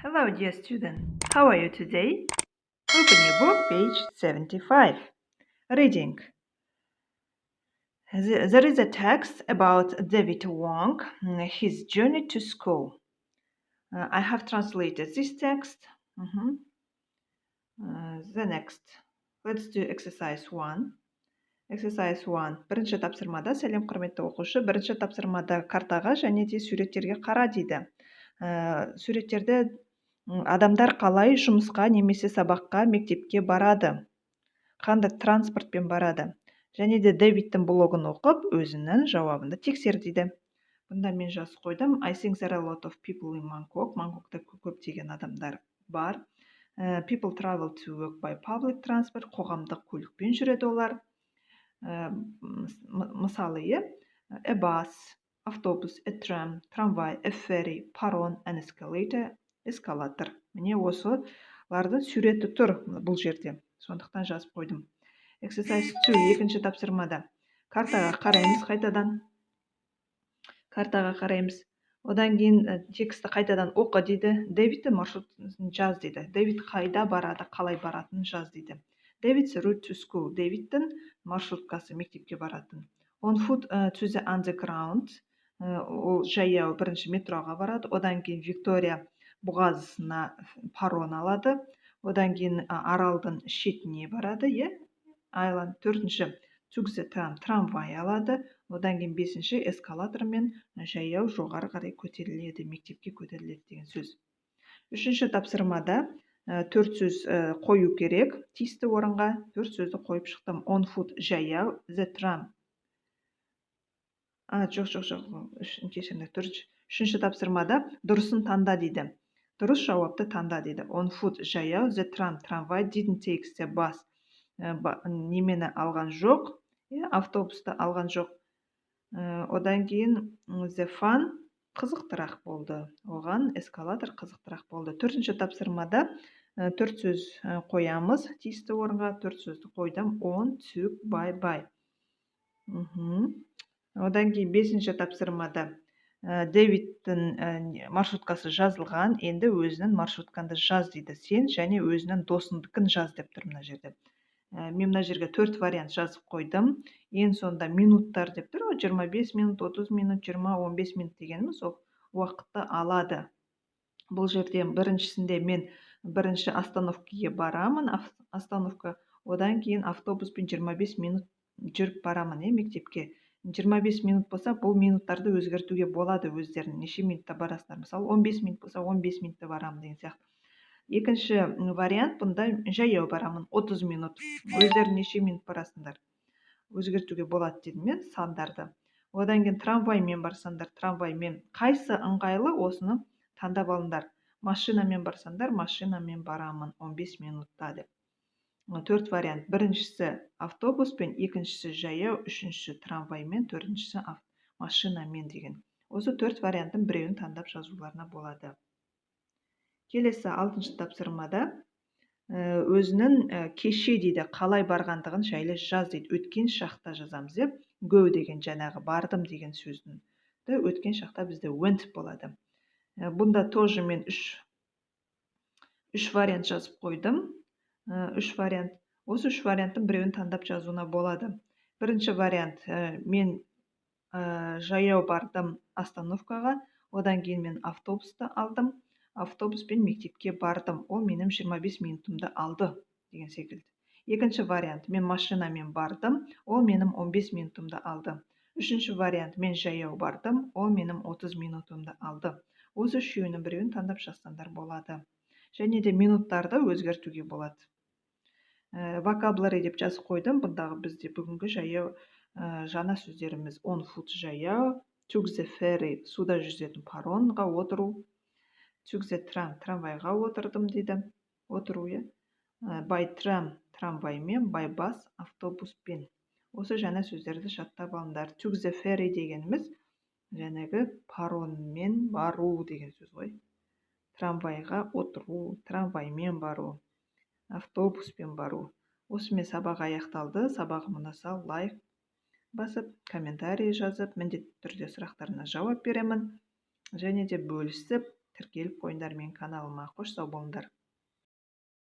Hello, dear student. How are you today? Open your book, page 75. Reading. There is a text about David Wong, his journey to school. I have translated this text. The next. Let's do exercise 1. Exercise 1. Бірінші тапсырмада, сәлем құрметті оқушы, бірінші тапсырмада картаға және де суреттерге қара дейді. Суреттерде адамдар қалай жұмысқа немесе сабаққа, мектепке барады, қандай транспортпен барады. Және де Дэвидтің блогын оқып, өзінің жауабында тексер дейді. Бұнда мен жазып қойдым. I think there are a lot of people in Bangkok. Бангкокта көптеген адамдар бар. People travel to work by public transport. Қоғамдық көлікпен жүреді олар. Мысалы, a bus, автобус, a tram, трамвай, a ferry, паром, an escalator, эскалатор. Міне осылардың суреті тұр бұл жерде. Сондықтан жазып қойдым. Exercise 2, екінші тапсырмада. Картаға қараймыз қайтадан. Картаға қараймыз. Одан кейін тексті қайтадан оқы дейді. Дэвидті маршрутын жаз дейді. Дэвид қайда барады, қалай баратынын жаз дейді. David's route to school. Дэвидтің маршруткасы мектепке баратын. On foot to the underground. Ол жаяу бірінші метроға барады. Одан кейін Виктория бұғазысына паром алады. Одан кейін аралдың шетіне барады. Island. Төртінші to the tram. Трамвай алады. Одан кейін бесінші эскалатормен жаяу жоғары қарай көтеріледі. Мектепке көтеріледі деген сөз. Үшінші тапсырмада 4 сөз қою керек. Тиісті орынға 4 сөзді қойып шықтым. On foot жаяу, the tram. Үшінші тапсырмада дұрысын таңда дейді. Дұрыс жауапты таңда дейді. On foot жаяу, the tram трамвай, didn't take the bus. Немені алған жоқ, автобусты алған жоқ. Одан кейін the fun қызықтырақ болды. Оған эскалатор қызықтырақ болды. Төртінші тапсырмада 4 сөз қоямыз. Тиісті орынға 4 сөзді қойдым. On, took, by. Одан кейін бесінші тапсырмада Дэвидтің маршруткасы жазылған. Енді өзінің маршрутканды жаз дейді. Сен және өзінің досыңдікін жаз деп тұр мына жерде. Мен мына жерге 4 вариант жазып қойдым. Ең сонда минуттар деп тұр. 25 минут, 30 минут, 20-15 минут дегеніміз ол уақытты алады. Бұл жерде біріншісінде мен бірінші остановкаға барамын. Остановка. Одан кейін автобуспен 25 минут жүріп барамын мектепке. 25 минут болса, бұл минуттарды өзгертуге болады өздерін. Неше минутта барасыздар? Мысалы, 15 минут болса, 15 минутта барамын деген сияқты. Екінші вариант бұнда жаяу барамын 30 минут. Өздерін неше минут барасыңдар? Өзгертуге болады дедім мен сандарды. Одан кейін трамваймен барсаңдар, трамваймен қайсы ыңғайлы осыны таңдап алыңдар. Машинамен барсаңдар, машинамен барамын 15 минутта деп. 4 вариант. Біріншісі автобуспен, екіншісі жаяу, үшіншісі трамваймен, төртіншісі машинамен деген. Осы 4 варианттың біреуін таңдап жазуларына болады. Келесі 6-шы тапсырмада өзінің кеше дейді, қалай барғандығын жайлы жаз дейді. Өткен шақта жазамыз деп. Go деген жаңағы бардым деген сөздің. Өткен шақта бізде went болады. Бұнда тоже мен 3 вариант жазып қойдым. 3 вариант. Осы 3 варианттың біреуін таңдап жазуына болады. Бірінші вариант, мен жаяу бардым остановкаға, одан кейін мен автобусты алдым. Автобуспен мектепке бардым. Ол менің 25 минутымды алды деген секілді. Екінші вариант, мен машинамен бардым. Ол менің 15 минутымды алды. Үшінші вариант, мен жаяу бардым. Ол менің 30 минутымды алды. Осы үшеуінің біреуін таңдап жазсаңдар болады. Және де минуттарды өзгертуге болады. Vocabulary деп жазып қойдым. Бұндағы бізде бүгінгі жаяу жаңа сөздеріміз on foot жаяу, took the ferry суда жүзетін паромға отыру, took the tram трамвайға отырдым дейді. Отыру, by tram трамваймен, by bus автобуспен. Осы жаңа сөздерді жаттап алыңдар. Took the ferry дегеніміз жаңағы пароммен бару деген сөз ғой. Трамвайға отыру, трамваймен бару, автобуспен бару. Осымен сабақ аяқталды. Сабағым ұнаса лайк басып, комментарий жазып, міндетті түрде сұрақтарына жауап беремін. Және де бөлісіп, тіркеліп қойыңдар менің каналыма. Қош сау болыңдар.